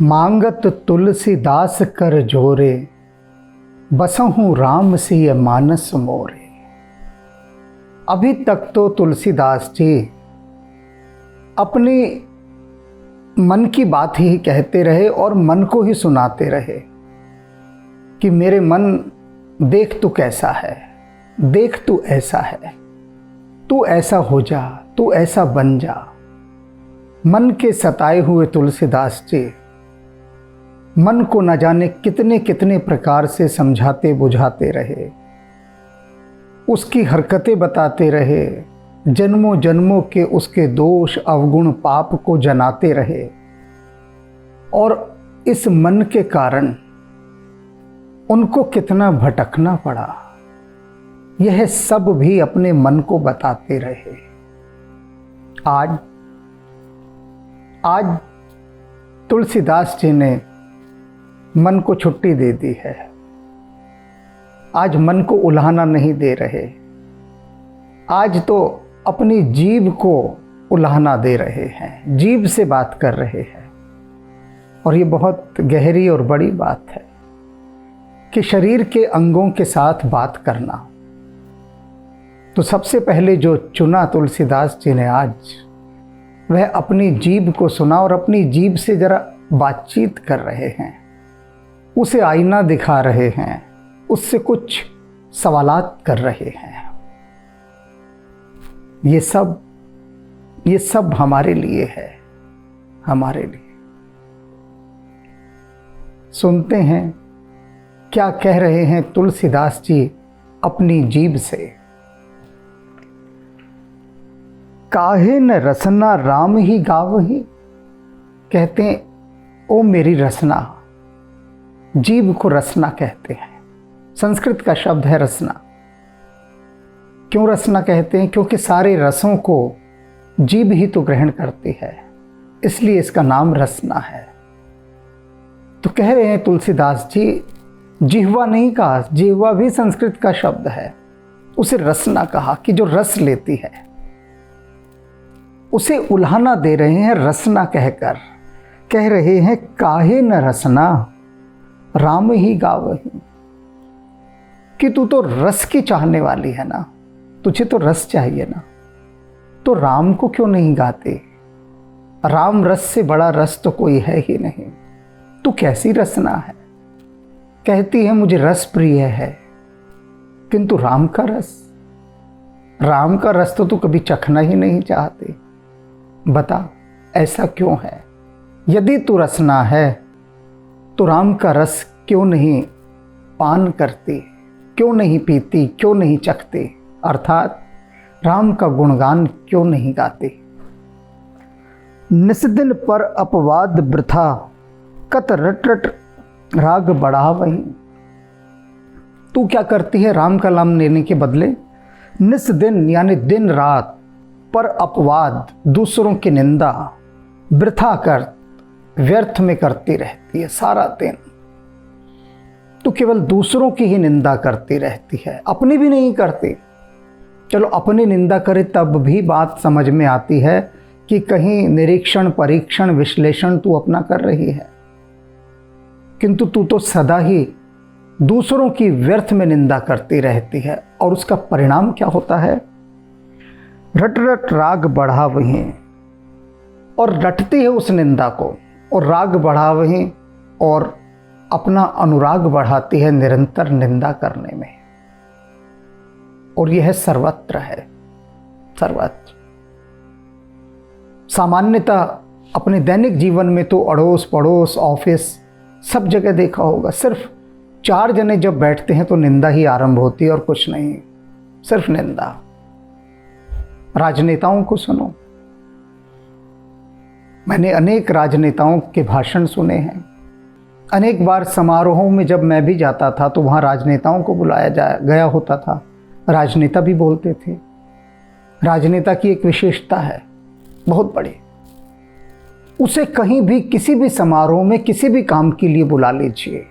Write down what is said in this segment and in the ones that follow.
मांगत तुलसीदास कर जोरे, बसहूँ राम सिय मानस मोरे। अभी तक तो तुलसीदास जी अपनी मन की बात ही कहते रहे और मन को ही सुनाते रहे कि मेरे मन, देख तू कैसा है, देख तू ऐसा है, तू ऐसा हो जा, तू ऐसा बन जा। मन के सताए हुए तुलसीदास जी मन को न जाने कितने कितने प्रकार से समझाते बुझाते रहे, उसकी हरकतें बताते रहे, जन्मों जन्मों के उसके दोष अवगुण पाप को जनाते रहे। और इस मन के कारण उनको कितना भटकना पड़ा, यह सब भी अपने मन को बताते रहे। आज तुलसीदास जी ने मन को छुट्टी दे दी है। आज मन को उल्हाना नहीं दे रहे, आज तो अपनी जीभ को उल्हाना दे रहे हैं, जीभ से बात कर रहे हैं। और ये बहुत गहरी और बड़ी बात है कि शरीर के अंगों के साथ बात करना। तो सबसे पहले जो चुना तुलसीदास जी ने आज, वह अपनी जीभ को सुना और अपनी जीभ से जरा बातचीत कर रहे हैं, उसे आईना दिखा रहे हैं, उससे कुछ सवालात कर रहे हैं। ये सब हमारे लिए है, हमारे लिए। सुनते हैं क्या कह रहे हैं तुलसीदास जी अपनी जीभ से। काहे न रसना राम ही गावही। कहते हैं, ओ मेरी रसना। जीभ को रसना कहते हैं, संस्कृत का शब्द है रसना। क्यों रसना कहते हैं? क्योंकि सारे रसों को जीभ ही तो ग्रहण करती है, इसलिए इसका नाम रसना है। तो कह रहे हैं तुलसीदास जी, जिह्वा नहीं कहा, जिह्वा भी संस्कृत का शब्द है, उसे रसना कहा कि जो रस लेती है, उसे उल्हाना दे रहे हैं रसना कहकर। कह रहे हैं, काहे न रसना राम ही गावही। कि तू तो रस की चाहने वाली है ना, तुझे तो रस चाहिए ना, तो राम को क्यों नहीं गाते? राम रस से बड़ा रस तो कोई है ही नहीं। तू कैसी रसना है? कहती है मुझे रस प्रिय है, किंतु राम का रस तो तू कभी चखना ही नहीं चाहते। बता ऐसा क्यों है? यदि तू रसना है तो राम का रस क्यों नहीं पान करती, क्यों नहीं पीती, क्यों नहीं चखती? अर्थात राम का गुणगान क्यों नहीं गाती? निस्दिन पर अपवाद वृथा, कत रट रट राग बढ़ावहीं। तू क्या करती है राम का नाम लेने के बदले? निस्दिन यानी दिन रात, पर अपवाद दूसरों की निंदा, वृथा कर व्यर्थ में करती रहती है। सारा दिन तो केवल दूसरों की ही निंदा करती रहती है, अपनी भी नहीं करती। चलो अपनी निंदा करे तब भी बात समझ में आती है कि कहीं निरीक्षण परीक्षण विश्लेषण तू अपना कर रही है, किंतु तू तो सदा ही दूसरों की व्यर्थ में निंदा करती रहती है। और उसका परिणाम क्या होता है? रट रट राग बढ़ावहीं, और रटती है उस निंदा को, और राग बढ़ावहीं, और अपना अनुराग बढ़ाती है निरंतर निंदा करने में। और यह सर्वत्र है, सर्वत्र। सामान्यतः अपने दैनिक जीवन में तो अड़ोस पड़ोस ऑफिस सब जगह देखा होगा, सिर्फ 4 जने जब बैठते हैं तो निंदा ही आरंभ होती है और कुछ नहीं, सिर्फ निंदा। राजनेताओं को सुनो, मैंने अनेक राजनेताओं के भाषण सुने हैं। अनेक बार समारोहों में जब मैं भी जाता था तो वहाँ राजनेताओं को बुलाया गया होता था, राजनेता भी बोलते थे। राजनेता की एक विशेषता है बहुत बड़ी, उसे कहीं भी किसी भी समारोह में किसी भी काम के लिए बुला लीजिए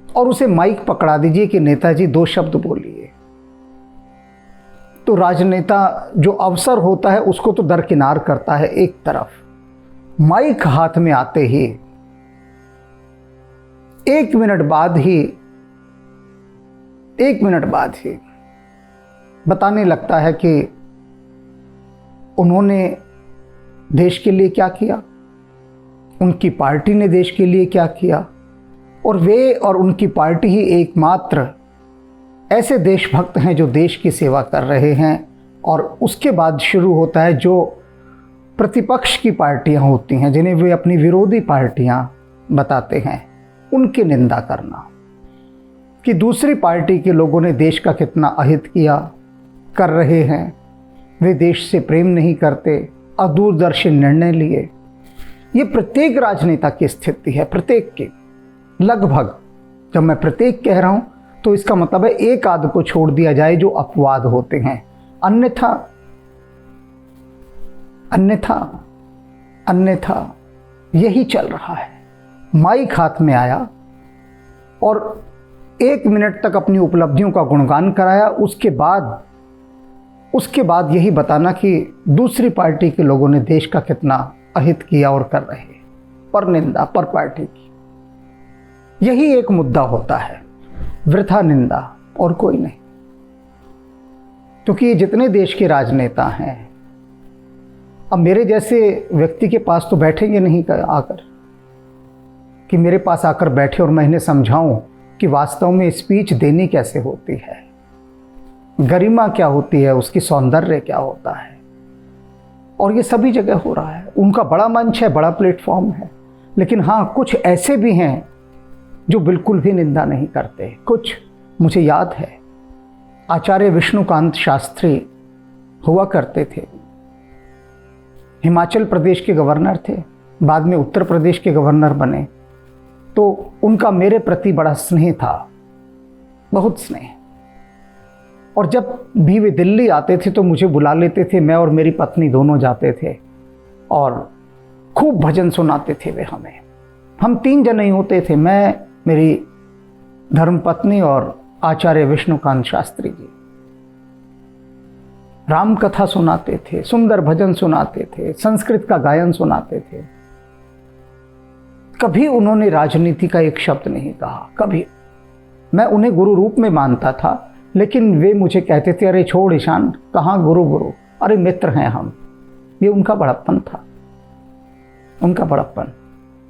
और उसे माइक पकड़ा दीजिए कि नेताजी 2 शब्द बोलिए, तो राजनेता जो अवसर होता है उसको तो दरकिनार करता है एक तरफ। माइक हाथ में आते ही एक मिनट बाद ही बताने लगता है कि उन्होंने देश के लिए क्या किया, उनकी पार्टी ने देश के लिए क्या किया, और वे और उनकी पार्टी ही एकमात्र ऐसे देशभक्त हैं जो देश की सेवा कर रहे हैं। और उसके बाद शुरू होता है जो प्रतिपक्ष की पार्टियां होती हैं, जिन्हें वे अपनी विरोधी पार्टियां बताते हैं, उनकी निंदा करना कि दूसरी पार्टी के लोगों ने देश का कितना अहित किया, कर रहे हैं, वे देश से प्रेम नहीं करते, अदूरदर्शी निर्णय लिए। ये प्रत्येक राजनेता की स्थिति है, प्रत्येक की, लगभग। जब मैं प्रत्येक कह रहा हूं तो इसका मतलब है एक आध को छोड़ दिया जाए जो अपवाद होते हैं, अन्यथा यही चल रहा है। माइक हाथ में आया और 1 मिनट तक अपनी उपलब्धियों का गुणगान कराया, उसके बाद यही बताना कि दूसरी पार्टी के लोगों ने देश का कितना अहित किया और कर रहे, पर निंदा, पर पार्टी की। यही एक मुद्दा होता है, वृथा निंदा, और कोई नहीं। क्योंकि ये जितने देश के राजनेता हैं, अब मेरे जैसे व्यक्ति के पास तो बैठेंगे नहीं आकर, कि मेरे पास आकर बैठे और मैं इन्हें समझाऊं कि वास्तव में स्पीच देनी कैसे होती है, गरिमा क्या होती है, उसकी सौंदर्य क्या होता है। और ये सभी जगह हो रहा है। उनका बड़ा मंच है, बड़ा प्लेटफॉर्म है, लेकिन हाँ, कुछ ऐसे भी हैं जो बिल्कुल भी निंदा नहीं करते। कुछ, मुझे याद है, आचार्य विष्णुकांत शास्त्री हुआ करते थे, हिमाचल प्रदेश के गवर्नर थे, बाद में उत्तर प्रदेश के गवर्नर बने। तो उनका मेरे प्रति बड़ा स्नेह था, बहुत स्नेह। और जब भी वे दिल्ली आते थे तो मुझे बुला लेते थे, मैं और मेरी पत्नी दोनों जाते थे और खूब भजन सुनाते थे वे हमें। हम 3 जने ही होते थे, मैं, मेरी धर्मपत्नी और आचार्य विष्णुकांत शास्त्री जी। राम कथा सुनाते थे, सुंदर भजन सुनाते थे, संस्कृत का गायन सुनाते थे। कभी उन्होंने राजनीति का एक शब्द नहीं कहा, कभी। मैं उन्हें गुरु रूप में मानता था, लेकिन वे मुझे कहते थे, अरे छोड़ ईशान, कहाँ गुरु, अरे मित्र हैं हम। ये उनका बड़प्पन था, उनका बड़प्पन।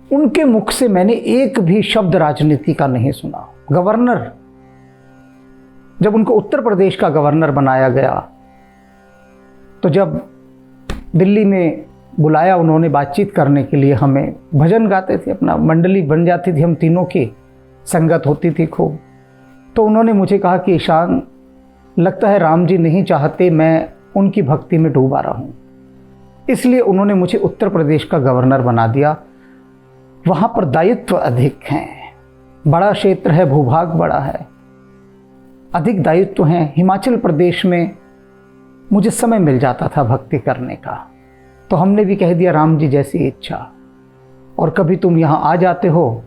उनके मुख से मैंने एक भी शब्द राजनीति का नहीं सुना। गवर्नर, जब उनको उत्तर प्रदेश का गवर्नर बनाया गया, तो जब दिल्ली में बुलाया उन्होंने बातचीत करने के लिए, हमें भजन गाते थे, अपना मंडली बन जाती थी, हम तीनों की संगत होती थी खूब। तो उन्होंने मुझे कहा कि ईशान, लगता है राम जी नहीं चाहते मैं उनकी भक्ति में डूबा रहूं, इसलिए उन्होंने मुझे उत्तर प्रदेश का गवर्नर बना दिया। वहाँ पर दायित्व अधिक हैं, बड़ा क्षेत्र है, भूभाग बड़ा है, अधिक दायित्व हैं। हिमाचल प्रदेश में मुझे समय मिल जाता था भक्ति करने का, तो हमने भी कह दिया राम जी जैसी इच्छा। और कभी तुम यहाँ आ जाते हो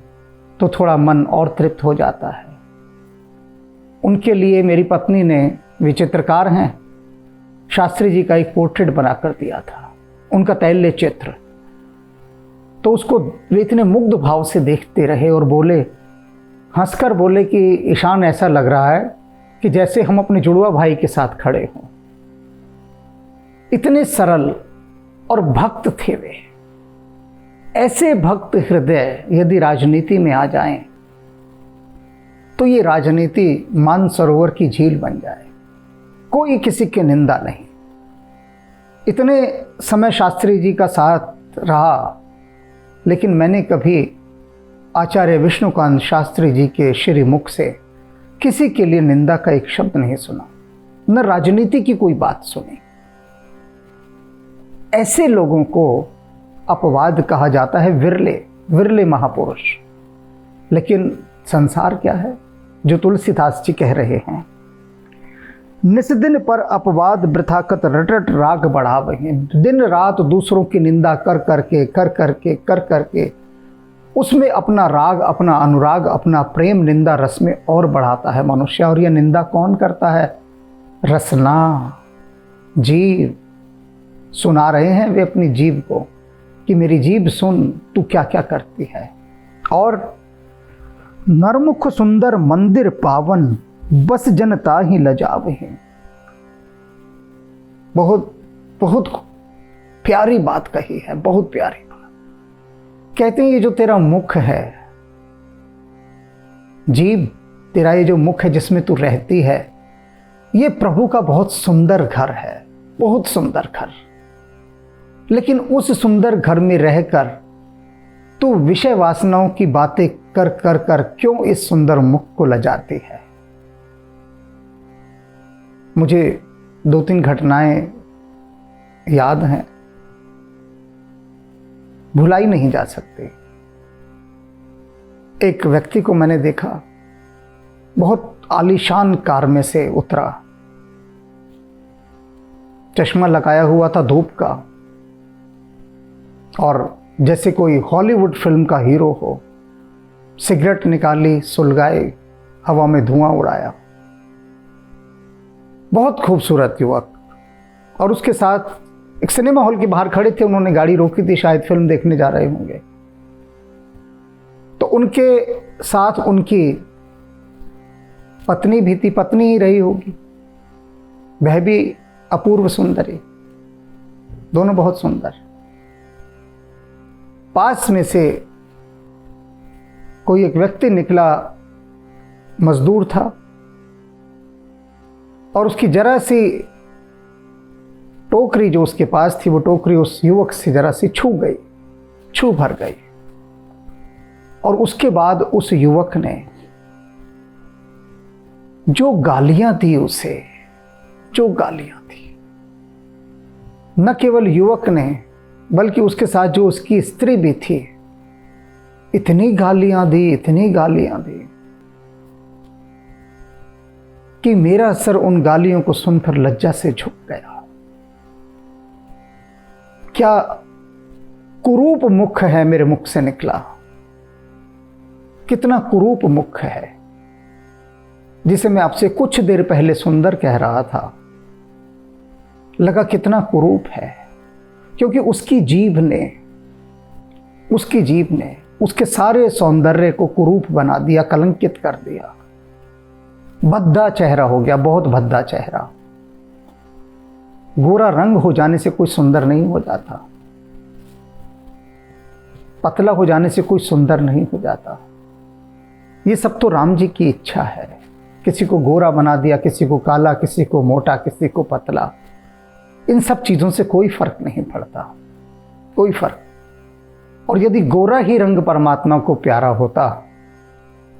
तो थोड़ा मन और तृप्त हो जाता है। उनके लिए मेरी पत्नी ने, वे चित्रकार हैं, शास्त्री जी का एक पोर्ट्रेट बनाकर दिया था, उनका तैल्य चित्र। तो उसको वे इतने मुग्ध भाव से देखते रहे और बोले, हंसकर बोले कि ईशान, ऐसा लग रहा है कि जैसे हम अपने जुड़वा भाई के साथ खड़े हों। इतने सरल और भक्त थे वे। ऐसे भक्त हृदय यदि राजनीति में आ जाएं, तो ये राजनीति मानसरोवर की झील बन जाए, कोई किसी की निंदा नहीं। इतने समय शास्त्री जी का साथ रहा, लेकिन मैंने कभी आचार्य विष्णुकांत शास्त्री जी के श्री मुख से किसी के लिए निंदा का एक शब्द नहीं सुना, न राजनीति की कोई बात सुनी। ऐसे लोगों को अपवाद कहा जाता है, विरले महापुरुष। लेकिन संसार क्या है, जो तुलसीदास जी कह रहे हैं, निस्दिन पर अपवाद वृथा कत रटरट राग बढ़ावहि। दिन रात दूसरों की निंदा कर करके उसमें अपना राग, अपना अनुराग, अपना प्रेम निंदा रस में और बढ़ाता है मनुष्य। और यह निंदा कौन करता है? रसना, जीव। सुना रहे हैं वे अपनी जीव को कि मेरी जीव सुन, तू क्या क्या करती है। और नरमुख सुंदर मंदिर पावन, बस जनता ही लजावे हैं। बहुत बहुत प्यारी बात कही है, बहुत प्यारी बात। कहते हैं ये जो तेरा मुख है, जीव तेरा ये जो मुख है जिसमें तू रहती है, ये प्रभु का बहुत सुंदर घर है, बहुत सुंदर घर। लेकिन उस सुंदर घर में रहकर तू विषय वासनाओं की बातें कर कर कर क्यों इस सुंदर मुख को लजाती है। मुझे 2-3 घटनाएं याद हैं, भुलाई नहीं जा सकती। एक व्यक्ति को मैंने देखा, बहुत आलीशान कार में से उतरा, चश्मा लगाया हुआ था धूप का, और जैसे कोई हॉलीवुड फिल्म का हीरो हो, सिगरेट निकाली, सुलगाई, हवा में धुआं उड़ाया। बहुत खूबसूरत युवक। और उसके साथ एक सिनेमा हॉल के बाहर खड़े थे, उन्होंने गाड़ी रोकी थी, शायद फिल्म देखने जा रहे होंगे। तो उनके साथ उनकी पत्नी भी थी, पत्नी ही रही होगी, वह भी अपूर्व सुंदरी, दोनों बहुत सुंदर। पास में से कोई एक व्यक्ति निकला, मजदूर था, और उसकी जरा सी टोकरी जो उसके पास थी, वो टोकरी उस युवक से जरा सी छू गई, छू भर गई। और उसके बाद उस युवक ने जो गालियां दी उसे, जो गालियां दी, न केवल युवक ने बल्कि उसके साथ जो उसकी स्त्री भी थी, इतनी गालियां दी, इतनी गालियां दी कि मेरा सर उन गालियों को सुनकर लज्जा से झुक गया। क्या कुरूप मुख है मेरे मुख से निकला, कितना कुरूप मुख है, जिसे मैं आपसे कुछ देर पहले सुंदर कह रहा था, लगा कितना कुरूप है। क्योंकि उसकी जीभ ने उसके सारे सौंदर्य को कुरूप बना दिया, कलंकित कर दिया। भद्दा चेहरा हो गया, बहुत भद्दा चेहरा। गोरा रंग हो जाने से कोई सुंदर नहीं हो जाता, पतला हो जाने से कोई सुंदर नहीं हो जाता। ये सब तो राम जी की इच्छा है। किसी को गोरा बना दिया, किसी को काला, किसी को मोटा, किसी को पतला। इन सब चीजों से कोई फर्क नहीं पड़ता, कोई फर्क। और यदि गोरा ही रंग परमात्मा को प्यारा होता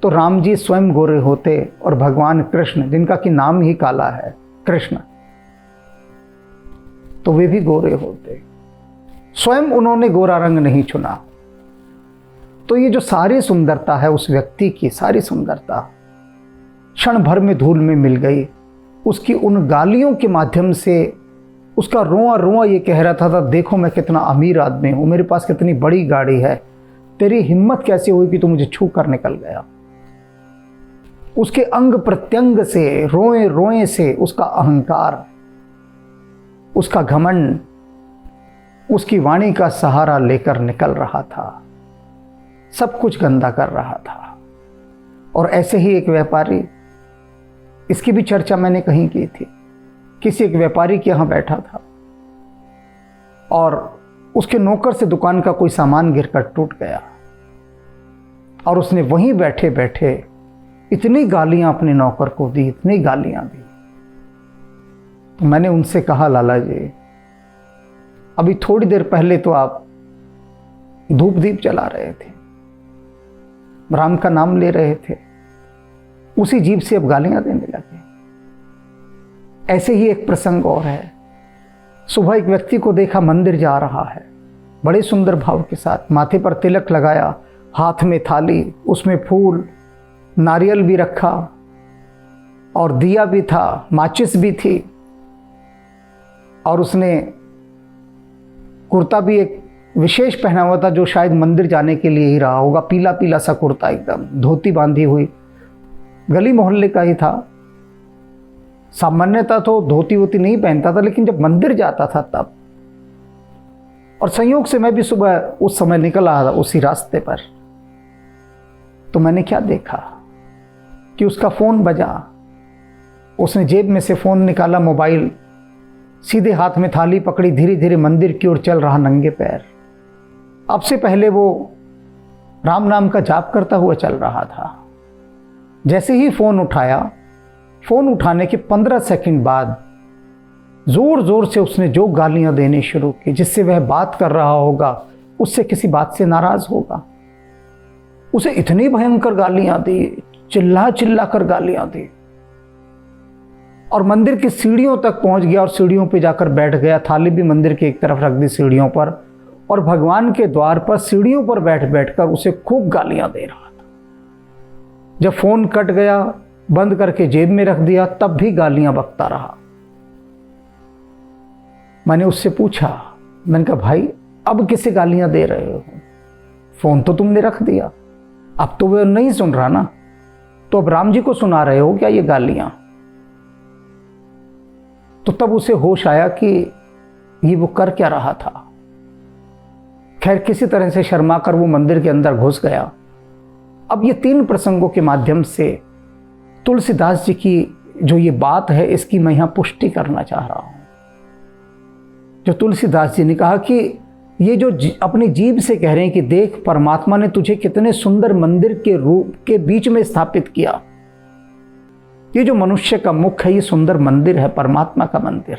तो राम जी स्वयं गोरे होते, और भगवान कृष्ण, जिनका कि नाम ही काला है, कृष्ण, तो वे भी गोरे होते। स्वयं उन्होंने गोरा रंग नहीं चुना। तो ये जो सारी सुंदरता है उस व्यक्ति की, सारी सुंदरता क्षण भर में धूल में मिल गई। उसकी उन गालियों के माध्यम से उसका रोआ रोआ ये कह रहा था, देखो मैं कितना अमीर आदमी हूं, मेरे पास कितनी बड़ी गाड़ी है, तेरी हिम्मत कैसे हुई कि तू मुझे छू कर निकल गया। उसके अंग प्रत्यंग से, रोए रोए से उसका अहंकार, उसका घमंड, उसकी वाणी का सहारा लेकर निकल रहा था, सब कुछ गंदा कर रहा था। और ऐसे ही एक व्यापारी, इसकी भी चर्चा मैंने कहीं की थी, किसी एक व्यापारी के यहाँ बैठा था और उसके नौकर से दुकान का कोई सामान गिरकर टूट गया, और उसने वहीं बैठे बैठे इतनी गालियां अपने नौकर को दी, इतनी गालियां दी। तो मैंने उनसे कहा, लाला जी, अभी थोड़ी देर पहले तो आप धूप दीप जला रहे थे, राम का नाम ले रहे थे, उसी जीभ से अब गालियां देने लगे। ऐसे ही एक प्रसंग और है। सुबह एक व्यक्ति को देखा, मंदिर जा रहा है, बड़े सुंदर भाव के साथ, माथे पर तिलक लगाया, हाथ में थाली, उसमें फूल, नारियल भी रखा, और दिया भी था, माचिस भी थी, और उसने कुर्ता भी एक विशेष पहना हुआ था जो शायद मंदिर जाने के लिए ही रहा होगा, पीला पीला सा कुर्ता, एकदम धोती बांधी हुई, गली मोहल्ले का ही था। सामान्यतः तो धोती वोती नहीं पहनता था, लेकिन जब मंदिर जाता था तब। और संयोग से मैं भी सुबह उस समय निकल रहा था उसी रास्ते पर। तो मैंने क्या देखा कि उसका फ़ोन बजा, उसने जेब में से फ़ोन निकाला, मोबाइल, सीधे हाथ में थाली पकड़ी, धीरे धीरे मंदिर की ओर चल रहा नंगे पैर। अब से पहले वो राम नाम का जाप करता हुआ चल रहा था। जैसे ही फ़ोन उठाया, फ़ोन उठाने के 15 सेकंड बाद ज़ोर ज़ोर से उसने जो गालियां देनी शुरू की, जिससे वह बात कर रहा होगा उससे किसी बात से नाराज़ होगा, उसे इतनी भयंकर गालियां दी, चिल्ला चिल्ला कर गालियां दी, और मंदिर की सीढ़ियों तक पहुंच गया और सीढ़ियों पे जाकर बैठ गया। थाली भी मंदिर के एक तरफ रख दी सीढ़ियों पर, और भगवान के द्वार पर सीढ़ियों पर बैठ बैठकर उसे खूब गालियां दे रहा था। जब फ़ोन कट गया, बंद करके जेब में रख दिया, तब भी गालियां बकता रहा। मैंने उससे पूछा, मैंने कहा भाई अब किसे गालियां दे रहे हो? फ़ोन तो तुमने रख दिया, अब तो वह नहीं सुन रहा ना, तो अब राम जी को सुना रहे हो क्या ये गालियां? तो तब उसे होश आया कि ये वो कर क्या रहा था। खैर किसी तरह से शर्मा कर वो मंदिर के अंदर घुस गया। अब ये 3 प्रसंगों के माध्यम से तुलसीदास जी की जो ये बात है, इसकी मैं यहां पुष्टि करना चाह रहा हूं। जो तुलसीदास जी ने कहा कि ये जो अपनी जीभ से कह रहे हैं कि देख परमात्मा ने तुझे कितने सुंदर मंदिर के रूप के बीच में स्थापित किया। ये जो मनुष्य का मुख है, ये सुंदर मंदिर है, परमात्मा का मंदिर,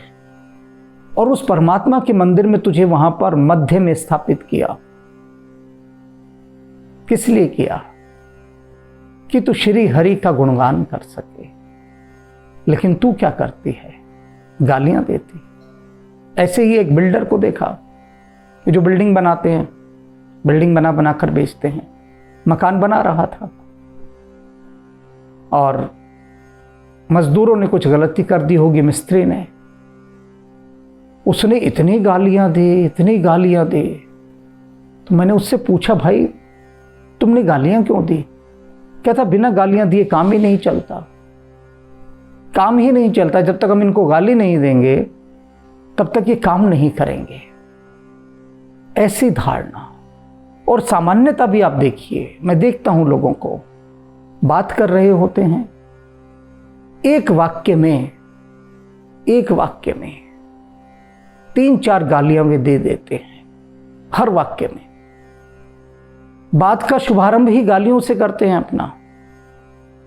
और उस परमात्मा के मंदिर में तुझे वहां पर मध्य में स्थापित किया। किस लिए किया? कि तू श्री हरि का गुणगान कर सके। लेकिन तू क्या करती है? गालियां देती। ऐसे ही एक बिल्डर को देखा, जो बिल्डिंग बनाते हैं, बिल्डिंग बना बना कर बेचते हैं। मकान बना रहा था और मजदूरों ने कुछ गलती कर दी होगी, मिस्त्री ने, उसने इतनी गालियां दी, इतनी गालियां दी। तो मैंने उससे पूछा, भाई तुमने गालियां क्यों दी? कहता बिना गालियां दिए काम ही नहीं चलता, काम ही नहीं चलता। जब तक हम इनको गाली नहीं देंगे तब तक ये काम नहीं करेंगे। ऐसी धारणा और सामान्यता भी आप देखिए, मैं देखता हूं लोगों को बात कर रहे होते हैं, एक वाक्य में 3-4 गालियां वे दे देते हैं हर वाक्य में। बात का शुभारंभ ही गालियों से करते हैं अपना।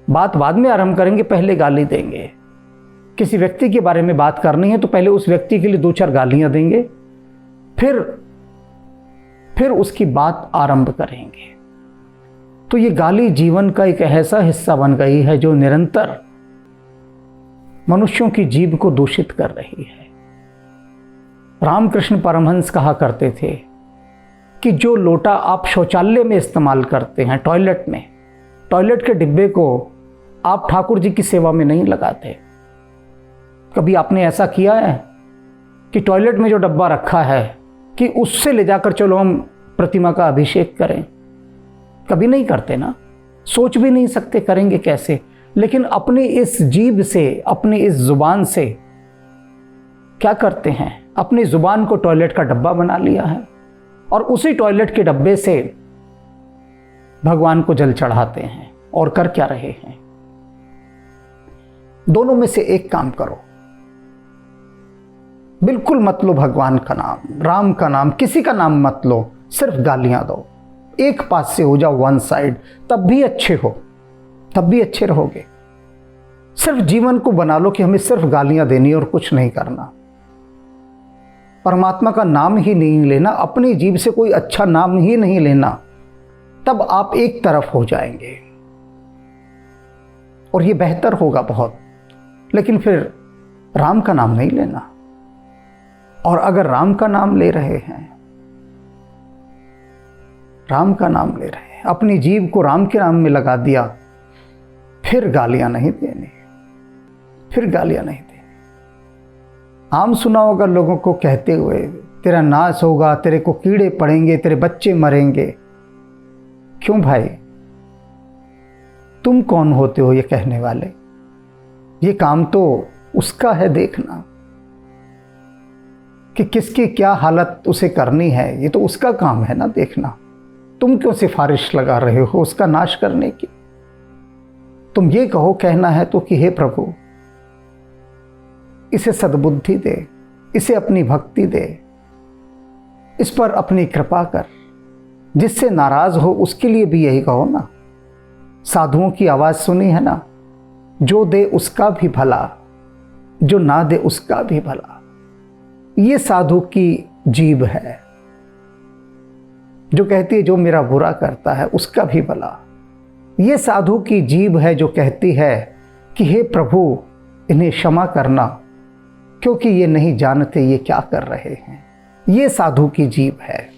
बात बाद में आरंभ करेंगे, पहले गाली देंगे। किसी व्यक्ति के बारे में बात करनी है तो पहले उस व्यक्ति के लिए 2-4 गालियां देंगे, फिर उसकी बात आरंभ करेंगे। तो ये गाली जीवन का एक ऐसा हिस्सा बन गई है जो निरंतर मनुष्यों की जीभ को दूषित कर रही है। रामकृष्ण परमहंस कहा करते थे कि जो लोटा आप शौचालय में इस्तेमाल करते हैं, टॉयलेट में, टॉयलेट के डिब्बे को आप ठाकुर जी की सेवा में नहीं लगाते। कभी आपने ऐसा किया है कि टॉयलेट में जो डब्बा रखा है कि उससे ले जाकर चलो हम प्रतिमा का अभिषेक करें? कभी नहीं करते ना, सोच भी नहीं सकते करेंगे कैसे। लेकिन अपनी इस जीभ से, अपनी इस जुबान से क्या करते हैं? अपनी जुबान को टॉयलेट का डब्बा बना लिया है और उसी टॉयलेट के डब्बे से भगवान को जल चढ़ाते हैं। और कर क्या रहे हैं? दोनों में से एक काम करो, बिल्कुल मत लो भगवान का नाम, राम का नाम, किसी का नाम मत लो, सिर्फ गालियां दो। एक पास से हो जाओ, वन साइड, तब भी अच्छे हो, तब भी अच्छे रहोगे। सिर्फ जीवन को बना लो कि हमें सिर्फ गालियां देनी और कुछ नहीं करना, परमात्मा का नाम ही नहीं लेना, अपनी जीभ से कोई अच्छा नाम ही नहीं लेना, तब आप एक तरफ हो जाएंगे और ये बेहतर होगा बहुत। लेकिन फिर राम का नाम नहीं लेना। और अगर राम का नाम ले रहे हैं, राम का नाम ले रहे हैं, अपनी जीभ को राम के नाम में लगा दिया, फिर गालियां नहीं देनी, फिर गालियां नहीं देनी। आम सुना होगा लोगों को कहते हुए, तेरा नाश होगा, तेरे को कीड़े पड़ेंगे, तेरे बच्चे मरेंगे। क्यों भाई? तुम कौन होते हो ये कहने वाले? ये काम तो उसका है देखना कि किसकी क्या हालत उसे करनी है, ये तो उसका काम है ना देखना। तुम क्यों सिफारिश लगा रहे हो उसका नाश करने की? तुम ये कहो कहना है तो कि हे प्रभु इसे सद्बुद्धि दे, इसे अपनी भक्ति दे, इस पर अपनी कृपा कर। जिससे नाराज हो उसके लिए भी यही कहो ना। साधुओं की आवाज सुनी है ना, जो दे उसका भी भला, जो ना दे उसका भी भला। ये साधु की जीभ है जो कहती है जो मेरा बुरा करता है उसका भी भला। ये साधु की जीभ है जो कहती है कि हे प्रभु इन्हें क्षमा करना, क्योंकि ये नहीं जानते ये क्या कर रहे हैं। ये साधु की जीभ है,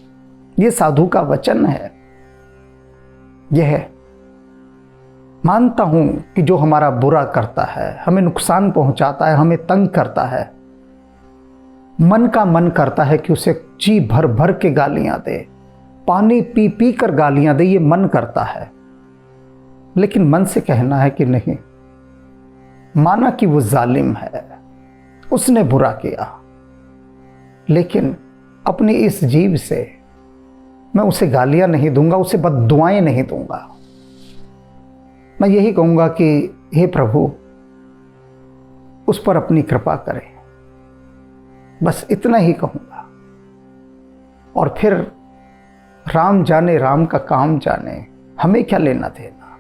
ये साधु का वचन है। यह मानता हूं कि जो हमारा बुरा करता है, हमें नुकसान पहुंचाता है, हमें तंग करता है, मन का मन करता है कि उसे जी भर भर के गालियां दे, पानी पी पी कर गालियां दे, ये मन करता है। लेकिन मन से कहना है कि नहीं, माना कि वो जालिम है, उसने बुरा किया, लेकिन अपनी इस जीभ से मैं उसे गालियां नहीं दूंगा, उसे बद्दुआएं नहीं दूंगा। मैं यही कहूंगा कि हे प्रभु उस पर अपनी कृपा करें, बस इतना ही कहूंगा। और फिर राम जाने राम का काम जाने, हमें क्या लेना देना।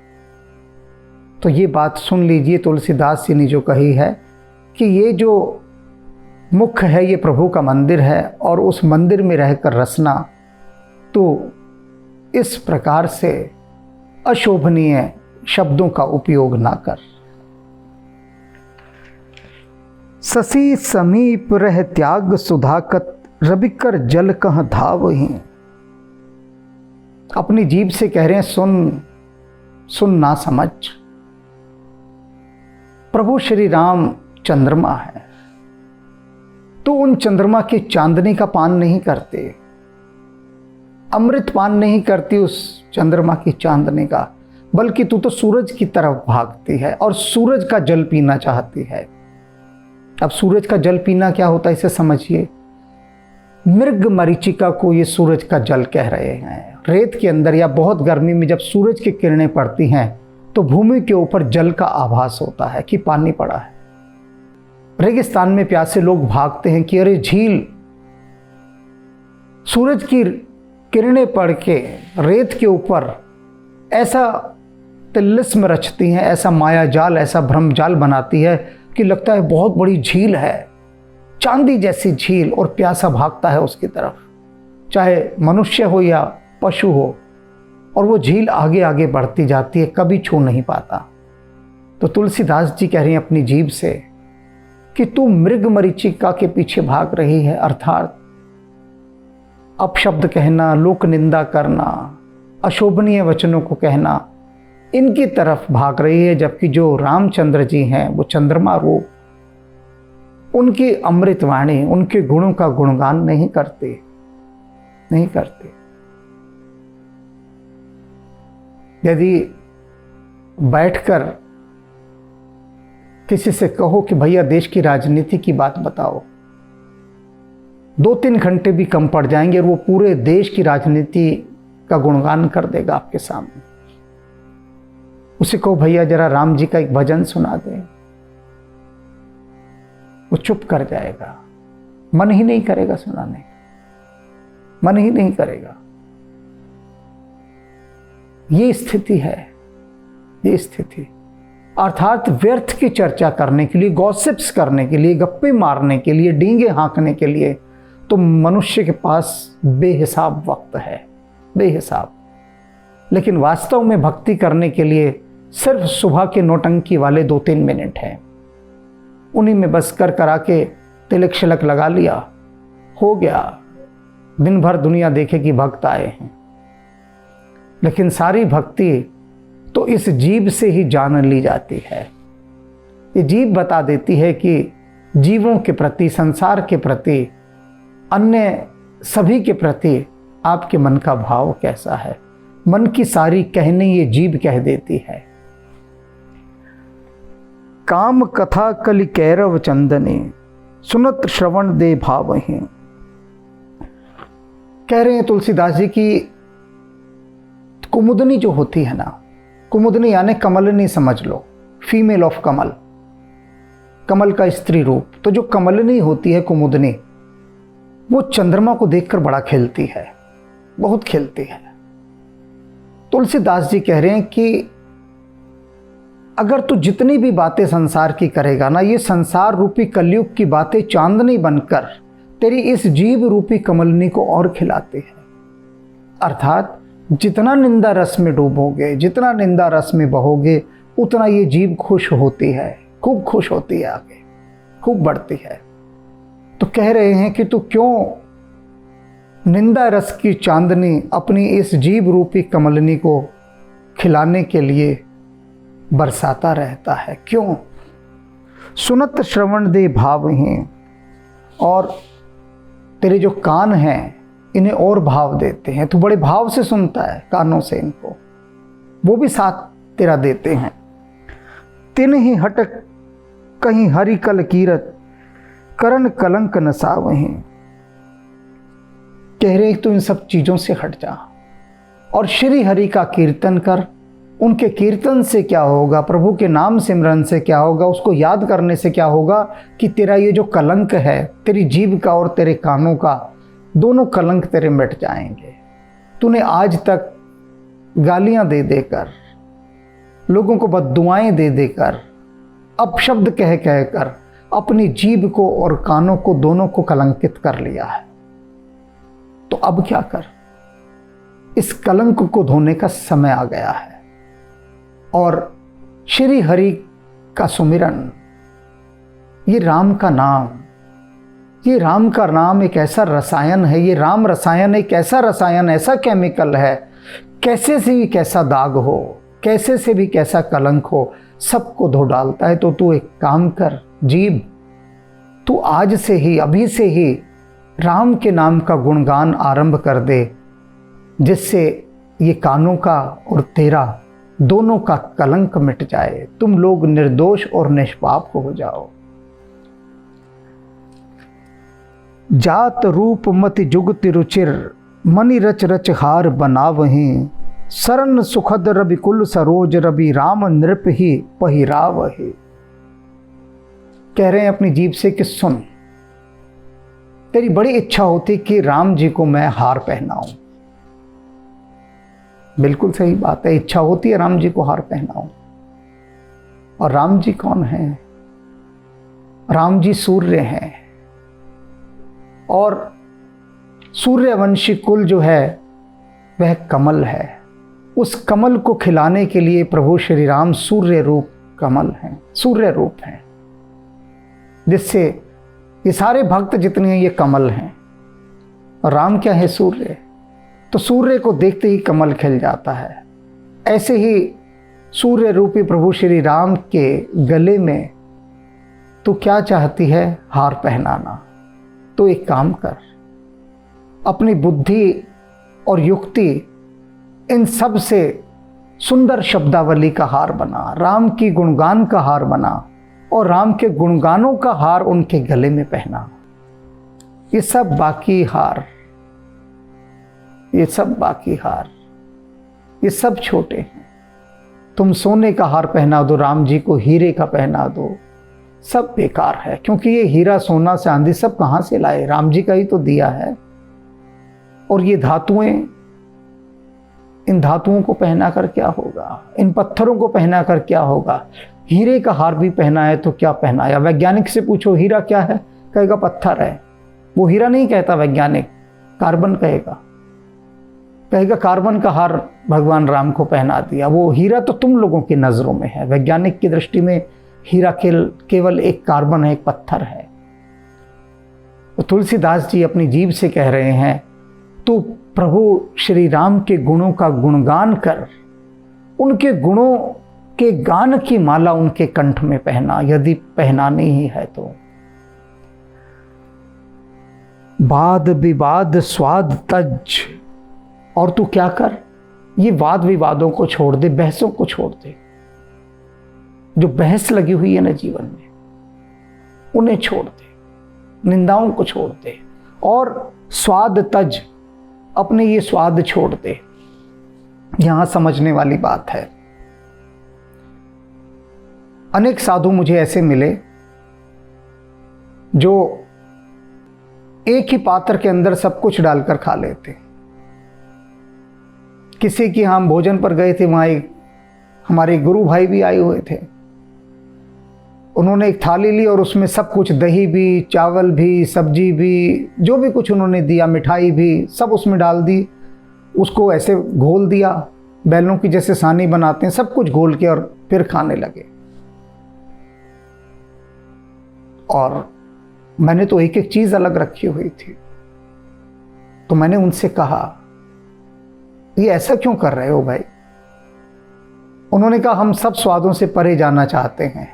तो ये बात सुन लीजिए, तुलसीदास जी ने जो कही है कि ये जो मुख है ये प्रभु का मंदिर है, और उस मंदिर में रहकर रसना तो इस प्रकार से अशोभनीय शब्दों का उपयोग ना कर। ससी समीप रह त्याग सुधाकत, रबिकर जल कह धावहीं। अपनी जीभ से कह रहे हैं सुन, सुन ना समझ। प्रभु श्री राम चंद्रमा है, तो उन चंद्रमा की चांदनी का पान नहीं करते, अमृत पान नहीं करती उस चंद्रमा की चांदनी का, बल्कि तू तो सूरज की तरफ भागती है और सूरज का जल पीना चाहती है। अब सूरज का जल पीना क्या होता है इसे समझिए। मृग मरीचिका को ये सूरज का जल कह रहे हैं। रेत के अंदर या बहुत गर्मी में जब सूरज की किरणें पड़ती हैं तो भूमि के ऊपर जल का आभास होता है कि पानी पड़ा है। रेगिस्तान में प्यासे लोग भागते हैं कि अरे झील, सूरज की किरणें पड़ के रेत के ऊपर ऐसा तिलिस्म रचती हैं, ऐसा माया जाल, ऐसा भ्रम जाल बनाती है कि लगता है बहुत बड़ी झील है, चांदी जैसी झील, और प्यासा भागता है उसकी तरफ, चाहे मनुष्य हो या पशु हो, और वो झील आगे आगे बढ़ती जाती है, कभी छू नहीं पाता। तो तुलसीदास जी कह रहे हैं अपनी जीभ से कि तू मृग मरीचिका के पीछे भाग रही है, अर्थात अपशब्द कहना, लोक निंदा करना, अशोभनीय वचनों को कहना, इनकी तरफ भाग रही है। जबकि जो रामचंद्र जी हैं वो चंद्रमा रूप, उनकी अमृतवाणी, उनके गुणों का गुणगान नहीं करते, नहीं करते। यदि बैठकर किसी से कहो कि भैया देश की राजनीति की बात बताओ, 2-3 घंटे भी कम पड़ जाएंगे और वो पूरे देश की राजनीति का गुणगान कर देगा आपके सामने। उसे कहो भैया जरा राम जी का एक भजन सुना दे, वो चुप कर जाएगा, मन ही नहीं करेगा सुनाने, मन ही नहीं करेगा। ये स्थिति है, ये स्थिति। अर्थात व्यर्थ की चर्चा करने के लिए, गॉसिप्स करने के लिए, गप्पे मारने के लिए, डींगे हाँकने के लिए तो मनुष्य के पास बेहिसाब वक्त है, बेहिसाब। लेकिन वास्तव में भक्ति करने के लिए सिर्फ सुबह के नौटंकी वाले 2-3 मिनट हैं, उन्हीं में बस कर करा के तिलक शिलक लगा लिया, हो गया। दिन भर दुनिया देखे कि भक्त आए हैं। लेकिन सारी भक्ति तो इस जीभ से ही जान ली जाती है। ये जीभ बता देती है कि जीवों के प्रति, संसार के प्रति, अन्य सभी के प्रति आपके मन का भाव कैसा है। मन की सारी कहनी ये जीभ कह देती है। काम कथा कलि कैरव चंदने, सुनत श्रवण दे भावहीं। कह रहे हैं तुलसीदास जी की कुमुदनी जो होती है ना, कुमुदनी यानी कमलनी समझ लो, फीमेल ऑफ कमल, कमल का स्त्री रूप। तो जो कमलनी होती है कुमुदनी, वो चंद्रमा को देखकर बड़ा खेलती है, बहुत खेलती है। तुलसीदास जी कह रहे हैं कि अगर तू जितनी भी बातें संसार की करेगा ना, ये संसार रूपी कलयुग की बातें चांदनी बनकर तेरी इस जीव रूपी कमलनी को और खिलाती है। अर्थात जितना निंदा रस में डूबोगे, जितना निंदा रस में बहोगे, उतना ये जीव खुश होती है, खूब खुश होती है, आगे खूब बढ़ती है। तो कह रहे हैं कि तू क्यों निंदा रस की चांदनी अपनी इस जीव रूपी कमलनी को खिलाने के लिए बरसाता रहता है, क्यों? सुनत श्रवण दे भावहीन, और तेरे जो कान हैं इन्हें और भाव देते हैं, तू बड़े भाव से सुनता है कानों से इनको, वो भी साथ तेरा देते हैं। तिन ही हटक कहीं हरि कल कीरत, करण कलंक नसावहीं। कह रहे तू इन सब चीजों से हट जा और श्री हरि का कीर्तन कर। उनके कीर्तन से क्या होगा, प्रभु के नाम सिमरन से क्या होगा, उसको याद करने से क्या होगा कि तेरा ये जो कलंक है, तेरी जीभ का और तेरे कानों का, दोनों कलंक तेरे मिट जाएंगे। तूने आज तक गालियां दे देकर, लोगों को बद्दुआएं दे देकर, अपशब्द कह कहकर अपनी जीभ को और कानों को, दोनों को कलंकित कर लिया है। तो अब क्या कर, इस कलंक को धोने का समय आ गया है। और श्री हरि का सुमिरन, ये राम का नाम, ये राम का नाम एक ऐसा रसायन है, ये राम रसायन एक ऐसा रसायन, ऐसा केमिकल है, कैसे से भी कैसा दाग हो, कैसे से भी कैसा कलंक हो, सबको धो डालता है। तो तू एक काम कर जीव, तू आज से ही, अभी से ही राम के नाम का गुणगान आरंभ कर दे, जिससे ये कानों का और तेरा दोनों का कलंक मिट जाए, तुम लोग निर्दोष और निष्पाप हो जाओ। जात रूप मति जुगति रुचिर, मनि रच रच हार बनावहीं। शरण सुखद रवि कुल सरोज, रवि राम नृप ही पहिरावहि। कह रहे हैं अपनी जीभ से कि सुन, तेरी बड़ी इच्छा होती कि राम जी को मैं हार पहनाऊं। बिल्कुल सही बात है, इच्छा होती है राम जी को हार पहनाऊं। और राम जी कौन है? राम जी सूर्य हैं, और सूर्यवंशी कुल जो है वह कमल है। उस कमल को खिलाने के लिए प्रभु श्री राम सूर्य रूप कमल हैं, सूर्य रूप हैं, जिससे ये सारे भक्त जितने हैं ये कमल हैं। और राम क्या है? सूर्य। तो सूर्य को देखते ही कमल खिल जाता है। ऐसे ही सूर्य रूपी प्रभु श्री राम के गले में तू क्या चाहती है? हार पहनाना। तो एक काम कर, अपनी बुद्धि और युक्ति इन सब से सुंदर शब्दावली का हार बना, राम की गुणगान का हार बना, और राम के गुणगानों का हार उनके गले में पहना। ये सब बाकी हार, ये सब बाकी हार, ये सब छोटे हैं। तुम सोने का हार पहना दो, राम जी को हीरे का पहना दो, सब बेकार है। क्योंकि ये हीरा सोना चांदी सब कहां से लाए? राम जी का ही तो दिया है। और ये धातुएं, इन धातुओं को पहना कर क्या होगा? इन पत्थरों को पहना कर क्या होगा? हीरे का हार भी पहना है तो क्या पहनाया? वैज्ञानिक से पूछो हीरा क्या है, कहेगा पत्थर है। वो हीरा नहीं कहता वैज्ञानिक, कार्बन कहेगा। कहेगा कार्बन का हार भगवान राम को पहना दिया। वो हीरा तो तुम लोगों की नजरों में है, वैज्ञानिक की दृष्टि में हीरा केवल एक कार्बन है, एक पत्थर है। तो तुलसीदास जी अपनी जीभ से कह रहे हैं, तू प्रभु श्री राम के गुणों का गुणगान कर, उनके गुणों के गान की माला उनके कंठ में पहना, यदि पहनानी ही है तो। वाद विवाद स्वाद तज, और तू क्या कर, ये वाद विवादों को छोड़ दे, बहसों को छोड़ दे। जो बहस लगी हुई है ना जीवन में, उन्हें छोड़ दे, निंदाओं को छोड़ दे, और स्वाद तज, अपने ये स्वाद छोड़ दे। यहां समझने वाली बात है। अनेक साधु मुझे ऐसे मिले जो एक ही पात्र के अंदर सब कुछ डालकर खा लेते। किसी की हम भोजन पर गए थे, वहां एक हमारे गुरु भाई भी आए हुए थे। उन्होंने एक थाली ली और उसमें सब कुछ, दही भी, चावल भी, सब्जी भी, जो भी कुछ उन्होंने दिया, मिठाई भी, सब उसमें डाल दी। उसको ऐसे घोल दिया, बैलों की जैसे सानी बनाते हैं, सब कुछ घोल के और फिर खाने लगे। और मैंने तो एक एक चीज अलग रखी हुई थी। तो मैंने उनसे कहा, ये ऐसा क्यों कर रहे हो भाई? उन्होंने कहा, हम सब स्वादों से परे जाना चाहते हैं,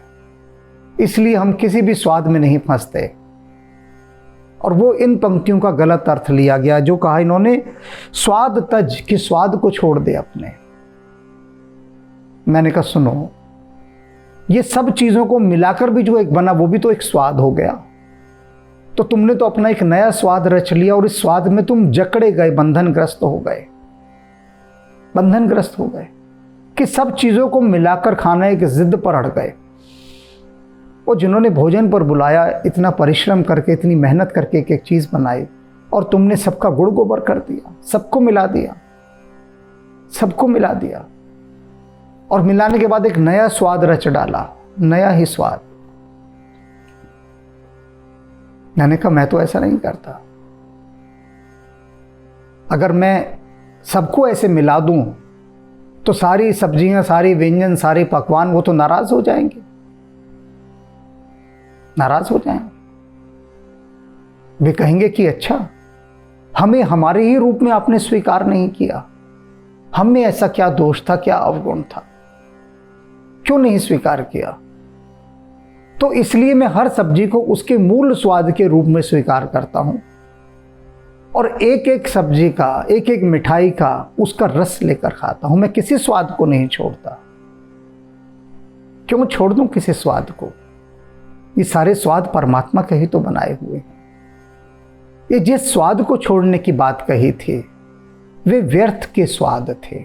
इसलिए हम किसी भी स्वाद में नहीं फंसते। और वो इन पंक्तियों का गलत अर्थ लिया गया जो कहा इन्होंने, स्वाद तज, कि स्वाद को छोड़ दे अपने। मैंने कहा सुनो, ये सब चीजों को मिलाकर भी जो एक बना वो भी तो एक स्वाद हो गया। तो तुमने तो अपना एक नया स्वाद रच लिया और इस स्वाद में तुम जकड़े गए, बंधनग्रस्त हो गए, बंधनग्रस्त हो गए कि सब चीजों को मिलाकर खाना एक जिद पर अड़ गए। और जिन्होंने भोजन पर बुलाया, इतना परिश्रम करके, इतनी मेहनत करके एक एक चीज बनाई, और तुमने सबका गुड़ गोबर कर दिया, सबको मिला दिया, सबको मिला दिया, और मिलाने के बाद एक नया स्वाद रच डाला, नया ही स्वाद। मैंने कहा मैं तो ऐसा नहीं करता। अगर मैं सबको ऐसे मिला दूं तो सारी सब्जियां, सारी व्यंजन, सारे पकवान वो तो नाराज हो जाएंगे, नाराज हो जाएंगे। वे कहेंगे कि अच्छा, हमें हमारे ही रूप में आपने स्वीकार नहीं किया, हम में ऐसा क्या दोष था, क्या अवगुण था, क्यों नहीं स्वीकार किया? तो इसलिए मैं हर सब्जी को उसके मूल स्वाद के रूप में स्वीकार करता हूं, और एक एक सब्जी का, एक एक मिठाई का उसका रस लेकर खाता हूं। मैं किसी स्वाद को नहीं छोड़ता। क्यों छोड़ दूं किसी स्वाद को? ये सारे स्वाद परमात्मा के ही तो बनाए हुए हैं। ये जिस स्वाद को छोड़ने की बात कही थी वे व्यर्थ के स्वाद थे।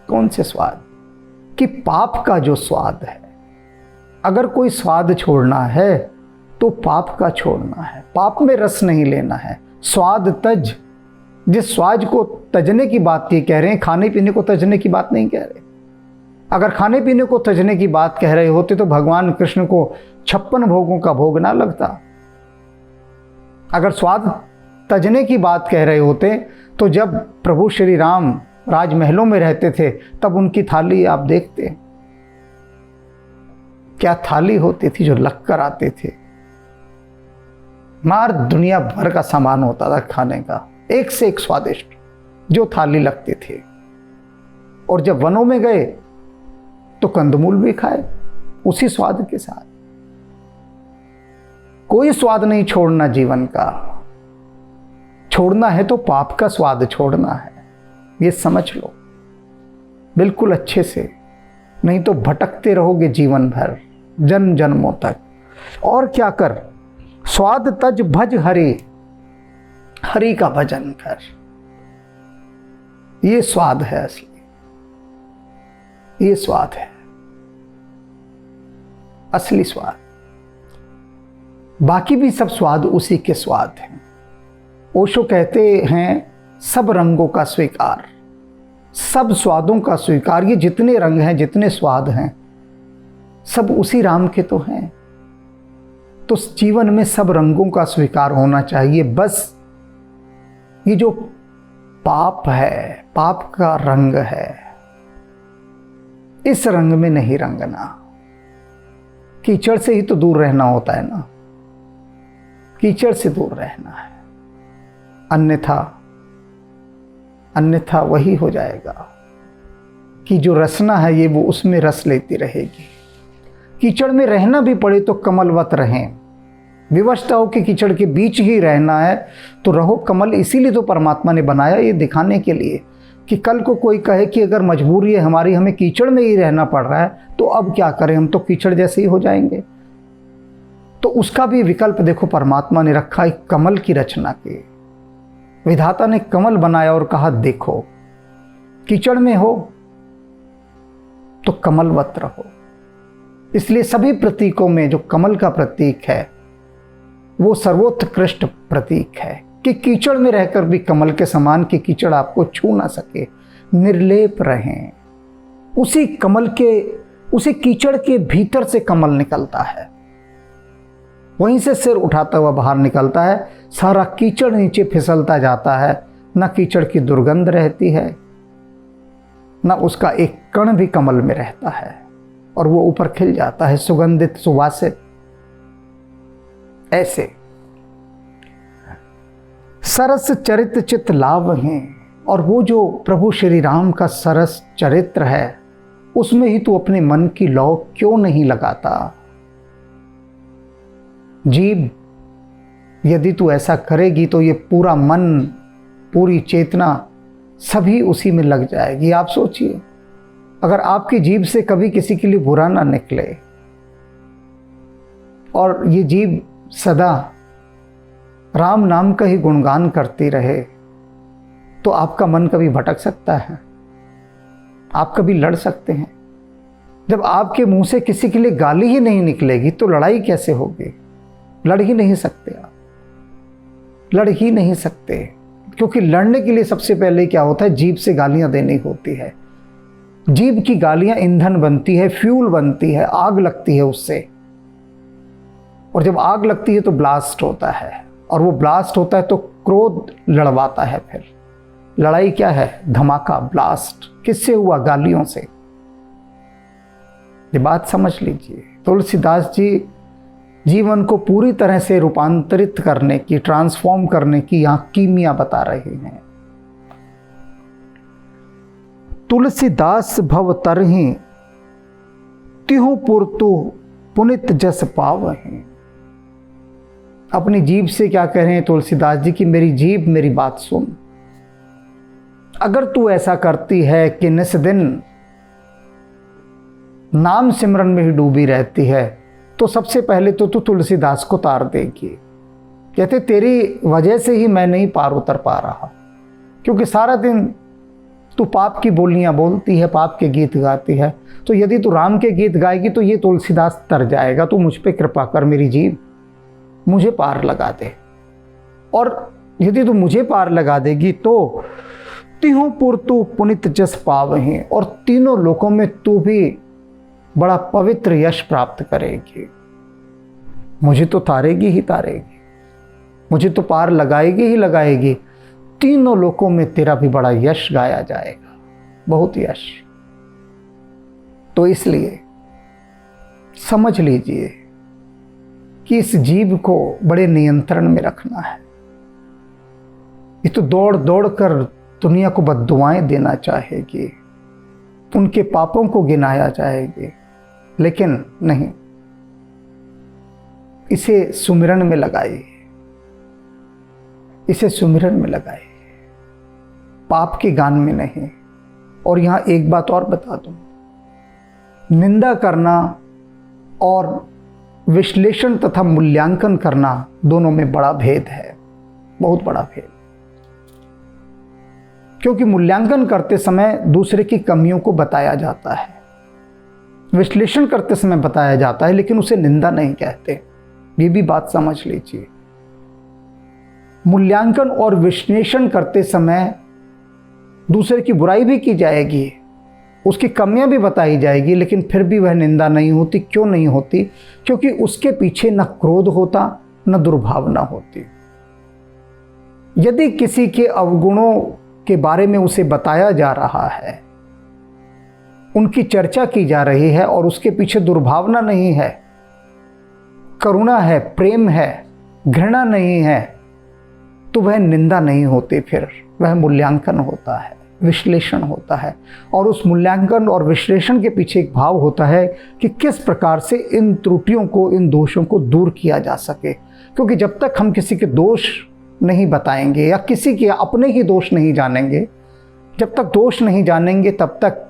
कौन से स्वाद? कि पाप का जो स्वाद है। अगर कोई स्वाद छोड़ना है तो पाप का छोड़ना है, पाप में रस नहीं लेना है। स्वाद तज, जिस स्वाद को तजने की बात ये कह रहे हैं, खाने पीने को तजने की बात नहीं कह रहे। अगर खाने पीने को तजने की बात कह रहे होते तो भगवान कृष्ण को 56 भोगों का भोग ना लगता। अगर स्वाद तजने की बात कह रहे होते तो जब प्रभु श्री राम राजमहलों में रहते थे तब उनकी थाली आप देखते, क्या थाली होती थी जो लग कर आते थे। मार दुनिया भर का सामान होता था खाने का, एक से एक स्वादिष्ट जो थाली लगते थे। और जब वनों में गए तो कंदमूल भी खाए उसी स्वाद के साथ। कोई स्वाद नहीं छोड़ना जीवन का। छोड़ना है तो पाप का स्वाद छोड़ना है, ये समझ लो बिल्कुल अच्छे से, नहीं तो भटकते रहोगे जीवन भर, जन्म जन्मों तक। और क्या कर, स्वाद तज भज हरि, हरि का भजन कर। ये स्वाद है असली, ये स्वाद है असली स्वाद। बाकी भी सब स्वाद उसी के स्वाद हैं। ओशो कहते हैं सब रंगों का स्वीकार, सब स्वादों का स्वीकार। ये जितने रंग हैं, जितने स्वाद हैं, सब उसी राम के तो हैं। तो जीवन में सब रंगों का स्वीकार होना चाहिए। बस ये जो पाप है, पाप का रंग है, इस रंग में नहीं रंगना। कीचड़ से ही तो दूर रहना होता है ना, कीचड़ से दूर रहना है, अन्यथा वही हो जाएगा कि जो रसना है ये वो उसमें रस लेती रहेगी। कीचड़ में रहना भी पड़े तो कमलवत रहें। विवशता हो कि कीचड़ के बीच ही रहना है तो रहो कमल। इसीलिए तो परमात्मा ने बनाया, ये दिखाने के लिए कि कल को कोई कहे कि अगर मजबूरी है हमारी, हमें कीचड़ में ही रहना पड़ रहा है, तो अब क्या करें, हम तो कीचड़ जैसे ही हो जाएंगे। तो उसका भी विकल्प देखो परमात्मा ने रखा एक कमल की रचना की। विधाता ने कमल बनाया और कहा देखो कीचड़ में हो तो कमलवत रहो। इसलिए सभी प्रतीकों में जो कमल का प्रतीक है वो सर्वोत्कृष्ट प्रतीक है कि कीचड़ में रहकर भी कमल के समान, कि कीचड़ आपको छू ना सके, निर्लेप रहें। उसी कीचड़ के भीतर से कमल निकलता है, वहीं से सिर उठाता हुआ बाहर निकलता है। सारा कीचड़ नीचे फिसलता जाता है, ना कीचड़ की दुर्गंध रहती है, ना उसका एक कण भी कमल में रहता है, और वो ऊपर खिल जाता है सुगंधित सुवासित। ऐसे सरस चरित चित लाभ हैं, और वो जो प्रभु श्री राम का सरस चरित्र है उसमें ही तू अपने मन की लौ क्यों नहीं लगाता। जीव यदि तू ऐसा करेगी तो ये पूरा मन, पूरी चेतना सभी उसी में लग जाएगी। आप सोचिए, अगर आपकी जीभ से कभी किसी के लिए बुरा ना निकले और ये जीभ सदा राम नाम का ही गुणगान करती रहे, तो आपका मन कभी भटक सकता है, आप कभी लड़ सकते हैं। जब आपके मुंह से किसी के लिए गाली ही नहीं निकलेगी तो लड़ाई कैसे होगी। लड़ ही नहीं सकते आप, लड़ ही नहीं सकते, क्योंकि लड़ने के लिए सबसे पहले क्या होता है, जीभ से गालियां देनी होती है। जीभ की गालियां ईंधन बनती है, फ्यूल बनती है, आग लगती है उससे, और जब आग लगती है तो ब्लास्ट होता है, और वो ब्लास्ट होता है तो क्रोध लड़वाता है। फिर लड़ाई क्या है, धमाका, ब्लास्ट किससे हुआ, गालियों से। ये बात समझ लीजिए। तुलसीदास जी जीवन को पूरी तरह से रूपांतरित करने की, ट्रांसफॉर्म करने की यहां कीमिया बता रहे हैं। तुलसीदास भव तरहि तिहु पुरतु पुनित जस पावहि। अपनी जीभ से क्या कह रहे हैं तुलसीदास जी की, मेरी जीभ मेरी बात सुन। अगर तू ऐसा करती है कि निस दिन नाम सिमरन में ही डूबी रहती है, तो सबसे पहले तो तू तुलसीदास को तार देगी। कहते तेरी वजह से ही मैं नहीं पार उतर पा रहा, क्योंकि सारा दिन तू पाप की बोलियां बोलती है, पाप के गीत गाती है। तो यदि तू राम के गीत गाएगी तो ये तुलसीदास तर जाएगा। तू मुझ पे कृपा कर, मेरी जीभ मुझे पार लगा दे। और यदि तू मुझे पार लगा देगी तो तिहु पुरतु पुनित जस पावहि, और तीनों लोकों में तू भी बड़ा पवित्र यश प्राप्त करेगी। मुझे तो तारेगी ही तारेगी, मुझे तो पार लगाएगी ही लगाएगी। तीनों लोकों में तेरा भी बड़ा यश गाया जाएगा, बहुत यश। तो इसलिए समझ लीजिए कि इस जीव को बड़े नियंत्रण में रखना है। ये तो दौड़ दौड़ कर दुनिया को बद्दुआएं देना चाहेगी, उनके पापों को गिनाया जाएगी, लेकिन नहीं, इसे सुमिरन में लगाइए, इसे सुमिरन में लगाइए, पाप के गान में नहीं। और यहां एक बात और बता दूं, निंदा करना और विश्लेषण तथा मूल्यांकन करना दोनों में बड़ा भेद है, बहुत बड़ा भेद। क्योंकि मूल्यांकन करते समय दूसरे की कमियों को बताया जाता है, विश्लेषण करते समय बताया जाता है, लेकिन उसे निंदा नहीं कहते। ये भी बात समझ लीजिए। मूल्यांकन और विश्लेषण करते समय दूसरे की बुराई भी की जाएगी, उसकी कमियां भी बताई जाएगी, लेकिन फिर भी वह निंदा नहीं होती। क्यों नहीं होती? क्योंकि उसके पीछे न क्रोध होता, न दुर्भावना होती। यदि किसी के अवगुणों के बारे में उसे बताया जा रहा है, उनकी चर्चा की जा रही है, और उसके पीछे दुर्भावना नहीं है, करुणा है, प्रेम है, घृणा नहीं है, तो वह निंदा नहीं होती, फिर वह मूल्यांकन होता है, विश्लेषण होता है। और उस मूल्यांकन और विश्लेषण के पीछे एक भाव होता है कि किस प्रकार से इन त्रुटियों को, इन दोषों को दूर किया जा सके। क्योंकि जब तक हम किसी के दोष नहीं बताएंगे या किसी के अपने ही दोष नहीं जानेंगे, जब तक दोष नहीं जानेंगे तब तक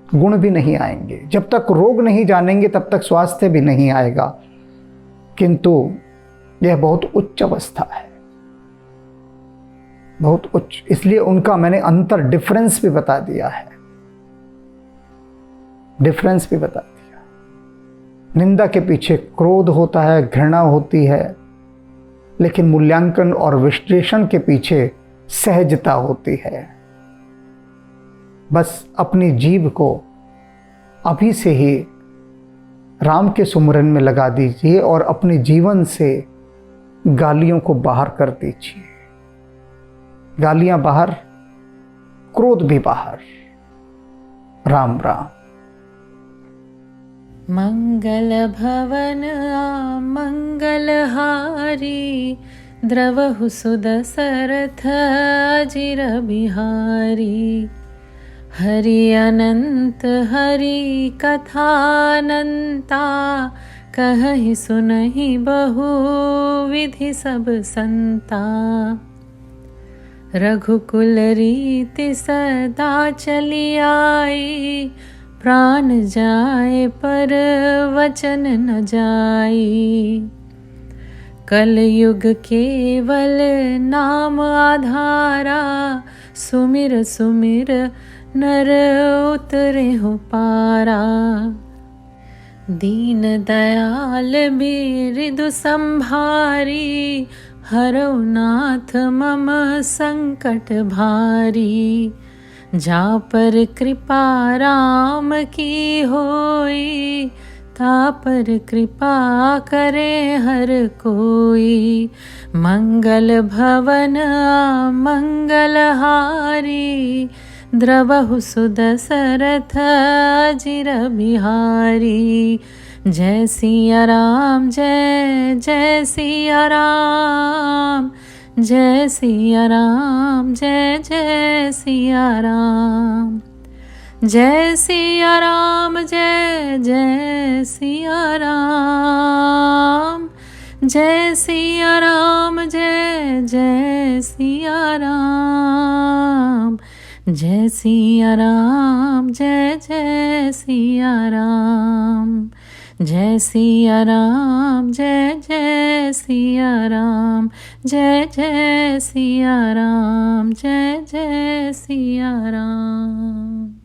गुण भी नहीं आएंगे, जब तक रोग नहीं जानेंगे तब तक स्वास्थ्य भी नहीं आएगा। किंतु यह बहुत उच्च अवस्था है, बहुत उच्च, इसलिए उनका मैंने अंतर डिफरेंस भी बता दिया है, डिफरेंस भी बता दिया। निंदा के पीछे क्रोध होता है, घृणा होती है, लेकिन मूल्यांकन और विश्लेषण के पीछे सहजता होती है। बस अपनी जीभ को अभी से ही राम के सुमिरन में लगा दीजिए और अपने जीवन से गालियों को बाहर कर दीजिए। गालियां बाहर, क्रोध भी बाहर। राम राम। मंगल भवन मंगलहारी, द्रवहु सुदशरथ अजिर बिहारी। हरि अनंत हरि कथानंता, कहहि सुनहि बहु विधि सब संता। रघुकुल रीति सदा चली आई, प्राण जाए पर वचन न जाई। कलयुग केवल नाम आधारा, सुमिर सुमिर नर उतरे हो पारा। दीन दयाल बिरदु संभारी, हरौ नाथ मम संकट भारी। जा पर कृपा राम की होई, ता पर कृपा करे हर कोई। मंगल भवन मंगलहारी, द्रवहु सुदशरथ अजिर बिहारी। जय सिया राम जय जय सिया राम, जय सिया राम जय जय सिया राम। जय सिया राम जय जय सिया राम, जय सिया राम जय जय सिया राम। जय सिया राम जय जय सिया राम, जय सिया राम जय जय सिया राम। जय जय सिया राम, जय जय सिया राम।